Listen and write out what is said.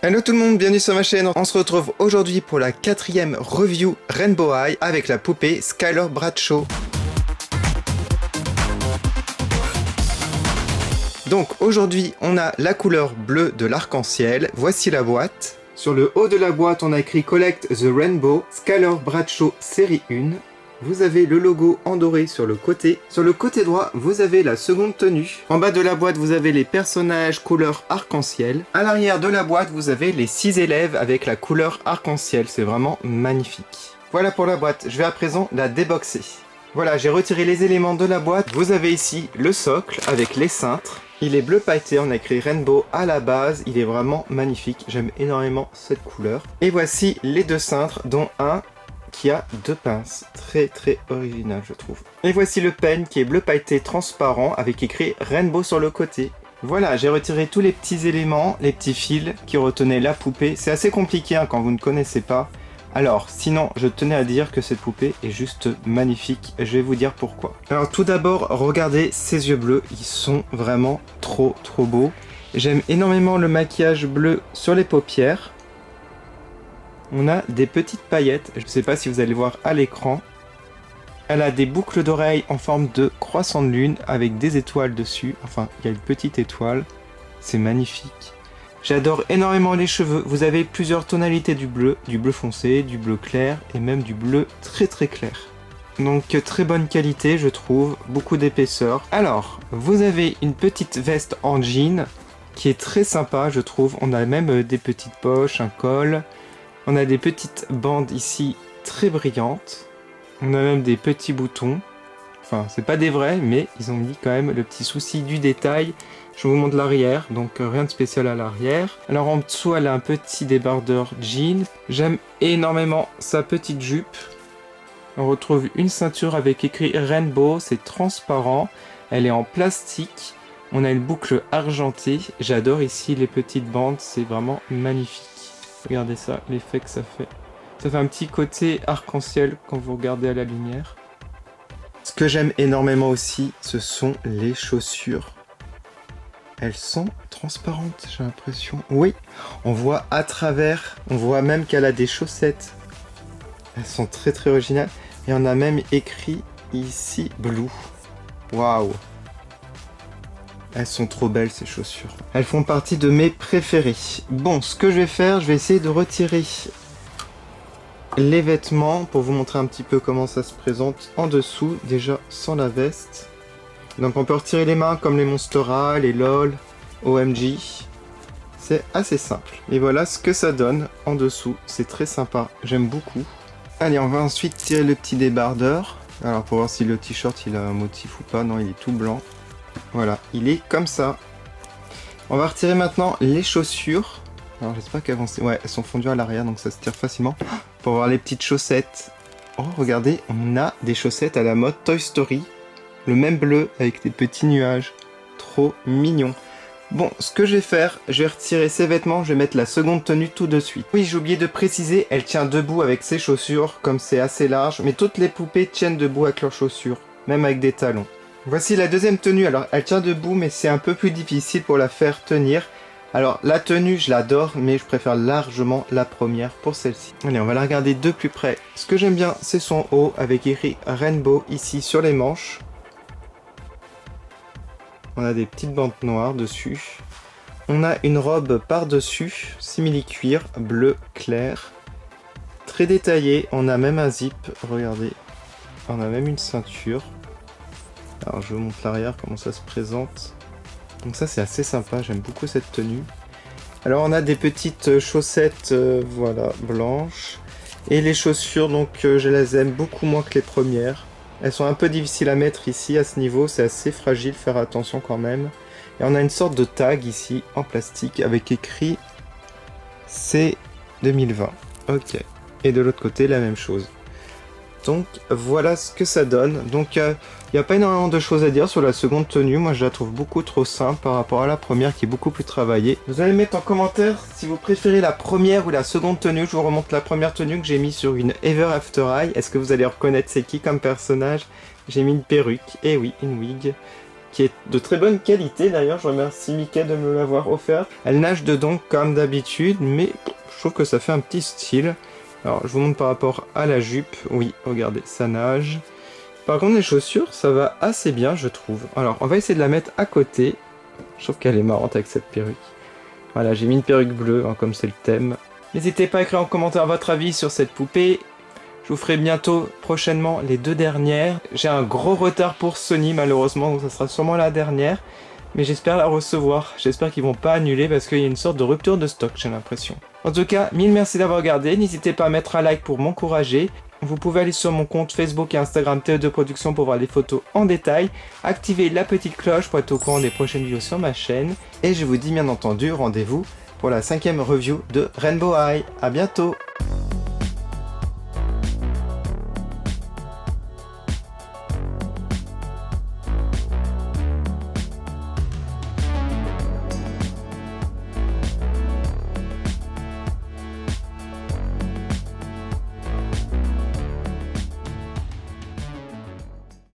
Hello tout le monde, bienvenue sur ma chaîne. On se retrouve aujourd'hui pour la 4e review Rainbow High avec la poupée Skylar Bradshaw. Donc aujourd'hui on a la couleur bleue de l'arc-en-ciel, voici la boîte. Sur le haut de la boîte on a écrit Collect the Rainbow Skylar Bradshaw série 1. Vous avez le logo en doré sur le côté. Sur le côté droit, vous avez la seconde tenue. En bas de la boîte, vous avez les personnages couleur arc-en-ciel. À l'arrière de la boîte, vous avez les 6 élèves avec la couleur arc-en-ciel. C'est vraiment magnifique. Voilà pour la boîte. Je vais à présent la déboxer. Voilà, j'ai retiré les éléments de la boîte. Vous avez ici le socle avec les cintres. Il est bleu pailleté, on a écrit Rainbow à la base. Il est vraiment magnifique. J'aime énormément cette couleur. Et voici les deux cintres, dont un qui a deux pinces, très original je trouve. Et voici le pen qui est bleu pailleté transparent avec écrit Rainbow sur le côté. Voilà, j'ai retiré tous les petits éléments, les petits fils qui retenaient la poupée. C'est assez compliqué hein, quand vous ne connaissez pas. Alors, sinon, je tenais à dire que cette poupée est juste magnifique. Je vais vous dire pourquoi. Alors tout d'abord, regardez ces yeux bleus, ils sont vraiment trop beaux. J'aime énormément le maquillage bleu sur les paupières. On a des petites paillettes, je ne sais pas si vous allez voir à l'écran. Elle a des boucles d'oreilles en forme de croissant de lune avec des étoiles dessus. Enfin, il y a une petite étoile. C'est magnifique. J'adore énormément les cheveux. Vous avez plusieurs tonalités du bleu foncé, du bleu clair et même du bleu très clair. Donc très bonne qualité je trouve, beaucoup d'épaisseur. Alors, vous avez une petite veste en jean qui est très sympa je trouve. On a même des petites poches, un col. On a des petites bandes ici très brillantes. On a même des petits boutons. Enfin, c'est pas des vrais, mais ils ont mis quand même le petit souci du détail. Je vous montre l'arrière, donc rien de spécial à l'arrière. Alors en dessous, elle a un petit débardeur jean. J'aime énormément sa petite jupe. On retrouve une ceinture avec écrit Rainbow, c'est transparent. Elle est en plastique. On a une boucle argentée. J'adore ici les petites bandes, c'est vraiment magnifique. Regardez ça, l'effet que ça fait. Ça fait un petit côté arc-en-ciel quand vous regardez à la lumière. Ce que j'aime énormément aussi, ce sont les chaussures. Elles sont transparentes, j'ai l'impression. Oui, on voit à travers. On voit même qu'elle a des chaussettes. Elles sont très originales. Et on a même écrit ici Blue. Waouh! Elles sont trop belles ces chaussures. Elles font partie de mes préférées. Bon, ce que je vais faire, je vais essayer de retirer les vêtements pour vous montrer un petit peu comment ça se présente en dessous, déjà sans la veste. Donc on peut retirer les mains comme les Monster High, les LOL, OMG. C'est assez simple. Et voilà ce que ça donne en dessous. C'est très sympa, j'aime beaucoup. Allez, on va ensuite tirer le petit débardeur. Alors pour voir si le t-shirt il a un motif ou pas. Non, il est tout blanc. Voilà, il est comme ça. On va retirer maintenant les chaussures. Alors j'espère qu'elles vont... Ouais, elles sont fondues à l'arrière, donc ça se tire facilement. Pour voir les petites chaussettes. Oh, regardez, on a des chaussettes à la mode Toy Story. Le même bleu avec des petits nuages. Trop mignon. Bon, ce que je vais faire, je vais retirer ces vêtements, je vais mettre la seconde tenue tout de suite. Oui, j'ai oublié de préciser, elle tient debout avec ses chaussures, comme c'est assez large. Mais toutes les poupées tiennent debout avec leurs chaussures, même avec des talons. Voici la deuxième tenue, alors elle tient debout mais c'est un peu plus difficile pour la faire tenir. Alors la tenue je l'adore mais je préfère largement la première pour celle-ci. Allez, on va la regarder de plus près. Ce que j'aime bien c'est son haut avec écrit Rainbow ici sur les manches. On a des petites bandes noires dessus. On a une robe par-dessus, simili-cuir, bleu clair. Très détaillée, on a même un zip, regardez. On a même une ceinture. Alors je vous montre l'arrière, comment ça se présente. Donc ça c'est assez sympa, j'aime beaucoup cette tenue. Alors on a des petites chaussettes, voilà, blanches. Et les chaussures, donc je les aime beaucoup moins que les premières. Elles sont un peu difficiles à mettre ici, à ce niveau, c'est assez fragile, faire attention quand même. Et on a une sorte de tag ici, en plastique, avec écrit C 2020. Ok. Et de l'autre côté, la même chose. Donc voilà ce que ça donne. Donc il n'y a pas énormément de choses à dire sur la seconde tenue. Moi je la trouve beaucoup trop simple par rapport à la première qui est beaucoup plus travaillée. Vous allez mettre en commentaire si vous préférez la première ou la seconde tenue. Je vous remonte la première tenue que j'ai mis sur une Ever After High. Est-ce que vous allez reconnaître c'est qui comme personnage? J'ai mis une perruque. Et oui, une wig. qui est de très bonne qualité d'ailleurs, je remercie Mickey de me l'avoir offert. Elle nage dedans comme d'habitude, mais je trouve que ça fait un petit style. Alors je vous montre par rapport à la jupe, oui, regardez, ça nage. Par contre les chaussures, ça va assez bien je trouve. Alors on va essayer de la mettre à côté, je trouve qu'elle est marrante avec cette perruque. Voilà, j'ai mis une perruque bleue, hein, comme c'est le thème. N'hésitez pas à écrire en commentaire votre avis sur cette poupée. Je vous ferai bientôt, prochainement, les 2 dernières. J'ai un gros retard pour Sony, malheureusement, donc ça sera sûrement la dernière. Mais j'espère la recevoir. J'espère qu'ils vont pas annuler parce qu'il y a une sorte de rupture de stock, j'ai l'impression. En tout cas, mille merci d'avoir regardé. N'hésitez pas à mettre un like pour m'encourager. Vous pouvez aller sur mon compte Facebook et Instagram TE2 Production pour voir les photos en détail. Activez la petite cloche pour être au courant des prochaines vidéos sur ma chaîne. Et je vous dis bien entendu, rendez-vous pour la 5e review de Rainbow High. À bientôt!